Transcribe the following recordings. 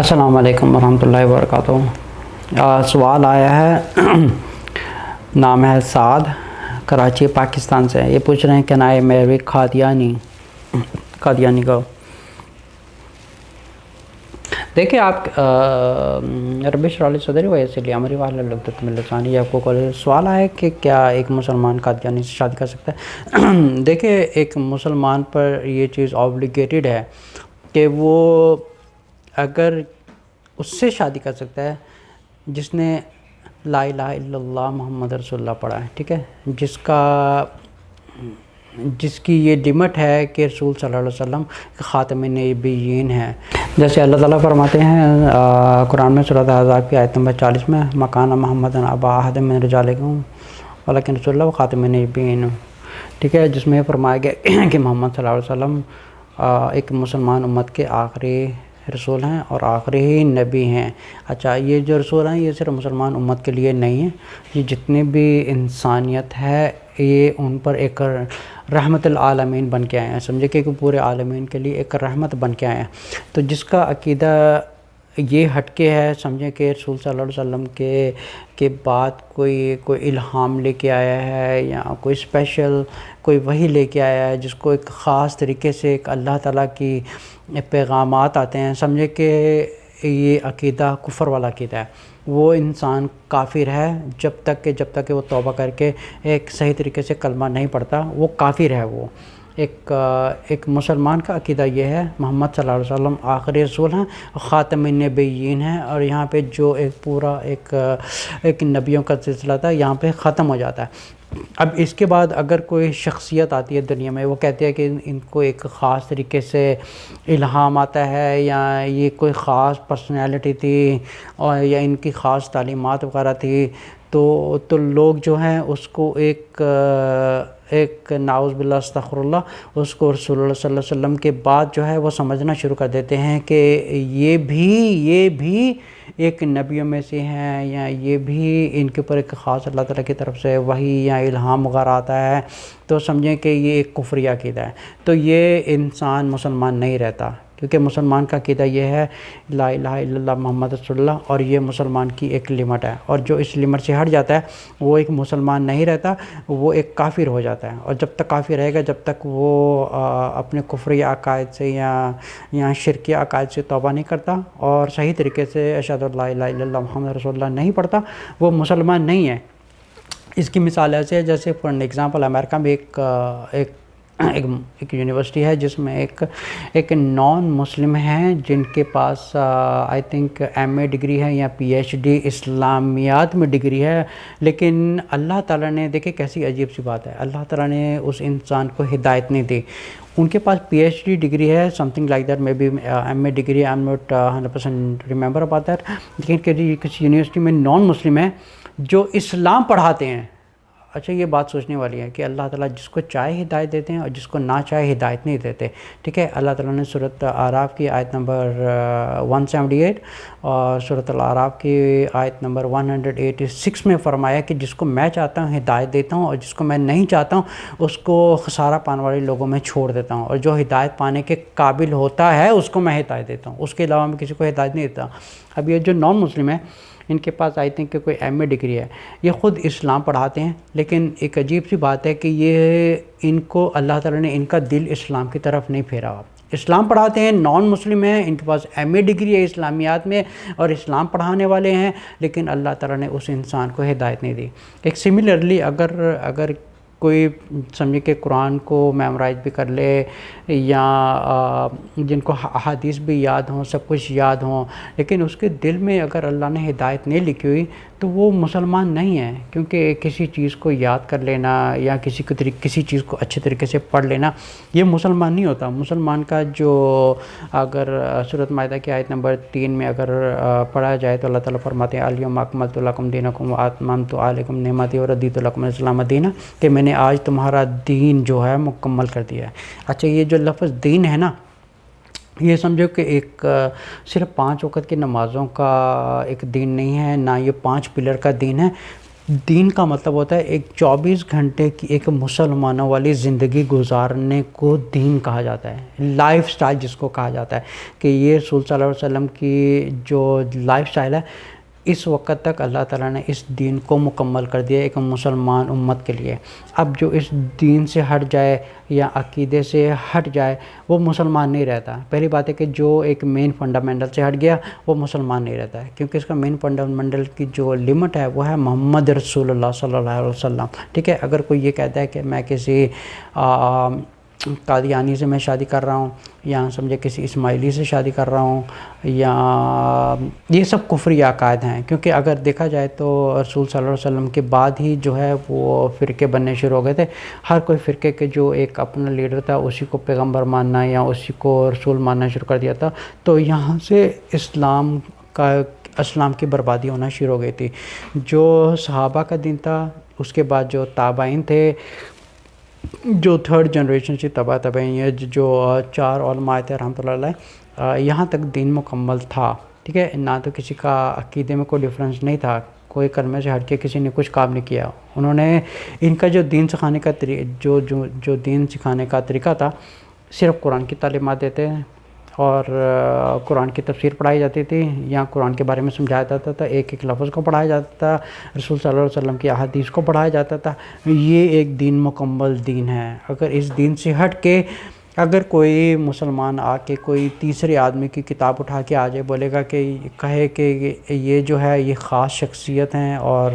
السلام علیکم ورحمۃ اللہ وبرکاتہ۔ سوال آیا ہے، نام ہے سعد، کراچی پاکستان سے۔ یہ پوچھ رہے ہیں کہ نائے میری قادیانی کو دیکھیں آپ رب اشرح لی صدری ویسر لی امری واحلل عقدۃ من لسانی یفقہوا قولی۔ سوال ہے کہ کیا ایک مسلمان قادیانی سے شادی کر سکتا ہے؟ دیکھیں ایک مسلمان پر یہ چیز اوبلیگیٹڈ ہے کہ وہ اگر اس سے شادی کر سکتا ہے جس نے لا الہ الا اللہ محمد رسول اللہ پڑھا ہے، ٹھیک ہے، جس کی یہ لمٹ ہے کہ رسول صلی اللہ علیہ وسلم خاتم النبیین ہے۔ جیسے اللہ تعالیٰ فرماتے ہیں قرآن میں سورۃ احزاب کی آیت نمبر 40 میں، مکان محمد ابا احد من رجالکم ولکن رسول اللہ خاتم النبیین، ٹھیک ہے، جس میں فرمایا گیا کہ محمد صلی اللہ علیہ وسلم ایک مسلمان امت کے آخری رسول ہیں اور آخری نبی ہیں۔ اچھا، یہ جو رسول ہیں یہ صرف مسلمان امت کے لیے نہیں ہیں، یہ جتنے بھی انسانیت ہے یہ ان پر ایک رحمت العالمین بن کے آئے ہیں، سمجھے کہ پورے عالمین کے لیے ایک رحمت بن کے آئے ہیں۔ تو جس کا عقیدہ یہ ہٹ کے ہے، سمجھے کہ رسول صلی اللہ علیہ وسلم کے بعد کوئی الہام لے کے آیا ہے یا کوئی اسپیشل کوئی وحی لے کے آیا ہے جس کو ایک خاص طریقے سے ایک اللہ تعالیٰ کی پیغامات آتے ہیں، سمجھے کہ یہ عقیدہ کفر والا عقیدہ ہے۔ وہ انسان کافر ہے جب تک کہ وہ توبہ کر کے ایک صحیح طریقے سے کلمہ نہیں پڑھتا، وہ کافر ہے۔ وہ ایک مسلمان کا عقیدہ یہ ہے محمد صلی اللہ علیہ وسلم آخری رسول ہیں، خاتم النبیین ہیں، اور یہاں پہ جو ایک پورا ایک نبیوں کا سلسلہ تھا یہاں پہ ختم ہو جاتا ہے۔ اب اس کے بعد اگر کوئی شخصیت آتی ہے دنیا میں، وہ کہتے ہیں کہ ان کو ایک خاص طریقے سے الہام آتا ہے یا یہ کوئی خاص پرسنالٹی تھی اور یا ان کی خاص تعلیمات وغیرہ تھی، تو لوگ جو ہیں اس کو ایک نعوذ باللہ استغفر اللہ، اس کو رسول اللہ صلی اللہ علیہ وسلم کے بعد جو ہے وہ سمجھنا شروع کر دیتے ہیں کہ یہ بھی ایک نبیوں میں سے ہیں، یا یہ بھی ان کے اوپر ایک خاص اللہ تعالیٰ کی طرف سے وحی یا الہام وغیرہ آتا ہے، تو سمجھیں کہ یہ ایک کفری عقیدہ ہے۔ تو یہ انسان مسلمان نہیں رہتا، کیونکہ مسلمان کا عقیدہ یہ ہے لا الہ الا اللہ محمد رسول اللہ، اور یہ مسلمان کی ایک لمٹ ہے، اور جو اس لمٹ سے ہٹ جاتا ہے وہ ایک مسلمان نہیں رہتا، وہ ایک کافر ہو جاتا ہے۔ اور جب تک کافر رہے گا، جب تک وہ اپنے کفری عقائد سے یا شرکی عقائد سے توبہ نہیں کرتا اور صحیح طریقے سے اشہد ان لا الہ الا اللہ محمد رسول اللہ نہیں پڑھتا، وہ مسلمان نہیں ہے۔ اس کی مثال ایسے ہے جیسے فار ایگزامپل امریکہ میں ایک یونیورسٹی ہے جس میں ایک نان مسلم ہیں جن کے پاس I think M A degree ہے یا پی ایچ ڈی اسلامیات میں ڈگری ہے، لیکن اللہ تعالیٰ نے، دیکھیں کیسی عجیب سی بات ہے، اللہ تعالیٰ نے اس انسان کو ہدایت نہیں دی۔ ان کے پاس پی ایچ ڈی ڈگری ہے، something like that, maybe M A degree, I am not 100% remember about that, لیکن کسی یونیورسٹی میں نان مسلم ہیں جو اسلام پڑھاتے ہیں۔ اچھا، یہ بات سوچنے والی ہے کہ اللہ تعالیٰ جس کو چاہے ہدایت دیتے ہیں اور جس کو نہ چاہے ہدایت نہیں دیتے، ٹھیک ہے۔ اللہ تعالیٰ نے سورۃ اعراف کی آیت نمبر 178 اور سورۃ الاعراف کی آیت نمبر 186 میں فرمایا کہ جس کو میں چاہتا ہوں ہدایت دیتا ہوں، اور جس کو میں نہیں چاہتا ہوں اس کو خسارہ پانے والے لوگوں میں چھوڑ دیتا ہوں، اور جو ہدایت پانے کے قابل ہوتا ہے اس کو میں ہدایت دیتا ہوں، اس کے علاوہ میں کسی کو ہدایت نہیں دیتا۔ اب یہ جو نان مسلم ہے، ان کے پاس آئی تھنک کہ کوئی ایم اے ڈگری ہے، یہ خود اسلام پڑھاتے ہیں، لیکن ایک عجیب سی بات ہے کہ یہ ان کو اللہ تعالیٰ نے ان کا دل اسلام کی طرف نہیں پھیرا۔ اسلام پڑھاتے ہیں، نان مسلم ہیں، ان کے پاس ایم اے ڈگری ہے اسلامیات میں اور اسلام پڑھانے والے ہیں، لیکن اللہ تعالیٰ نے اس انسان کو ہدایت نہیں دی۔ ایک سملرلی اگر کوئی سمجھے کہ قرآن کو میمورائز بھی کر لے یا جن کو احادیث بھی یاد ہوں، سب کچھ یاد ہوں، لیکن اس کے دل میں اگر اللہ نے ہدایت نہیں لکھی ہوئی تو وہ مسلمان نہیں ہے، کیونکہ کسی چیز کو یاد کر لینا یا کسی چیز کو اچھے طریقے سے پڑھ لینا یہ مسلمان نہیں ہوتا۔ مسلمان کا جو اگر سورۃ مائدہ کی آیت نمبر 3 میں اگر پڑھا جائے تو اللہ تعالیٰ فرماتے ہیں الیوم اکملت لکم دینکم واتممت علیکم نعمتی ورضیت لکم الاسلام دینا، کہ میں نے آج تمہارا دین جو ہے مکمل کر دیا ہے۔ اچھا، یہ جو لفظ دین ہے نا، یہ سمجھو کہ ایک صرف 5 وقت کی نمازوں کا ایک دین نہیں ہے، نہ یہ 5 پلر کا دین ہے۔ دین کا مطلب ہوتا ہے ایک 24 گھنٹے کی ایک مسلمانوں والی زندگی گزارنے کو دین کہا جاتا ہے، لائف سٹائل جس کو کہا جاتا ہے کہ یہ رسول صلی اللہ علیہ وسلم کی جو لائف سٹائل ہے، اس وقت تک اللہ تعالیٰ نے اس دین کو مکمل کر دیا ایک مسلمان امت کے لیے۔ اب جو اس دین سے ہٹ جائے یا عقیدے سے ہٹ جائے وہ مسلمان نہیں رہتا۔ پہلی بات ہے کہ جو ایک مین فنڈامنٹل سے ہٹ گیا وہ مسلمان نہیں رہتا ہے، کیونکہ اس کا مین فنڈامنٹل کی جو لمٹ ہے وہ ہے محمد رسول اللہ صلی اللہ علیہ وسلم، ٹھیک ہے۔ اگر کوئی یہ کہتا ہے کہ میں کسی قادیانی سے میں شادی کر رہا ہوں، یا سمجھے کسی اسماعیلی سے شادی کر رہا ہوں، یا یہ سب کفری عقائد ہیں، کیونکہ اگر دیکھا جائے تو رسول صلی اللہ علیہ وسلم کے بعد ہی جو ہے وہ فرقے بننے شروع ہو گئے تھے۔ ہر کوئی فرقے کے جو ایک اپنا لیڈر تھا اسی کو پیغمبر ماننا یا اسی کو رسول ماننا شروع کر دیا تھا، تو یہاں سے اسلام کی بربادی ہونا شروع ہو گئی تھی۔ جو صحابہ کا دین تھا، اس کے بعد جو تابعین تھے، جو تھرڈ جنریشن سے تابعین، جو 4 علماء تھے رحمۃ اللہ علیہ، یہاں تک دین مکمل تھا، ٹھیک ہے۔ نہ تو کسی کا عقیدے میں کوئی ڈفرینس نہیں تھا، کوئی کلمے سے ہٹ کے کسی نے کچھ کام نہیں کیا۔ انہوں نے ان کا جو دین سکھانے کا جو دین سکھانے کا طریقہ تھا، صرف قرآن کی تعلیمات دیتے ہیں، اور قرآن کی تفسیر پڑھائی جاتی تھی، یا قرآن کے بارے میں سمجھایا جاتا تھا، ایک ایک لفظ کو پڑھایا جاتا تھا، رسول صلی اللہ علیہ وسلم کی احادیث کو پڑھایا جاتا تھا۔ یہ ایک دین مکمل دین ہے۔ اگر اس دین سے ہٹ کے اگر کوئی مسلمان آ کے کوئی تیسرے آدمی کی کتاب اٹھا کے آ جائے، بولے گا کہ کہے کہ یہ جو ہے یہ خاص شخصیت ہیں اور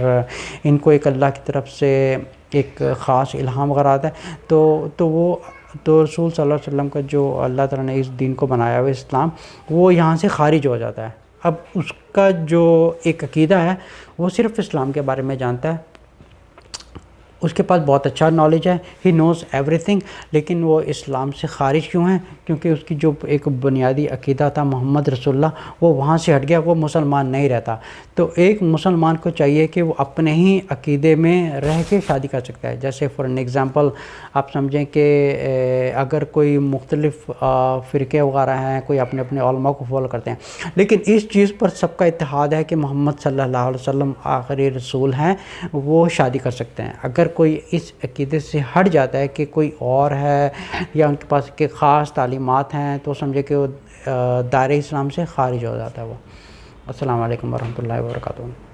ان کو ایک اللہ کی طرف سے ایک خاص الہام وغیرہ آتا ہے، تو رسول صلی اللہ علیہ وسلم کا جو اللہ تعالیٰ نے اس دین کو بنایا ہوا اسلام، وہ یہاں سے خارج ہو جاتا ہے۔ اب اس کا جو ایک عقیدہ ہے وہ صرف اسلام کے بارے میں جانتا ہے، اس کے پاس بہت اچھا نالج ہے، ہی نوز ایوری تھنگ، لیکن وہ اسلام سے خارج کیوں ہیں؟ کیونکہ اس کی جو ایک بنیادی عقیدہ تھا محمد رسول اللہ، وہ وہاں سے ہٹ گیا، وہ مسلمان نہیں رہتا۔ تو ایک مسلمان کو چاہیے کہ وہ اپنے ہی عقیدے میں رہ کے شادی کر سکتا ہے۔ جیسے فار این ایگزامپل آپ سمجھیں کہ اگر کوئی مختلف فرقے وغیرہ ہیں، کوئی اپنے اپنے علماء کو فالو کرتے ہیں، لیکن اس چیز پر سب کا اتحاد ہے کہ محمد صلی اللہ علیہ وسلم آخری رسول ہیں، وہ شادی کر سکتے ہیں۔ اگر کوئی اس عقیدے سے ہٹ جاتا ہے کہ کوئی اور ہے یا ان کے پاس کہ خاص تعلیمات ہیں، تو سمجھے کہ وہ دائرہ اسلام سے خارج ہو جاتا ہے وہ۔ السلام علیکم ورحمۃ اللہ وبرکاتہ۔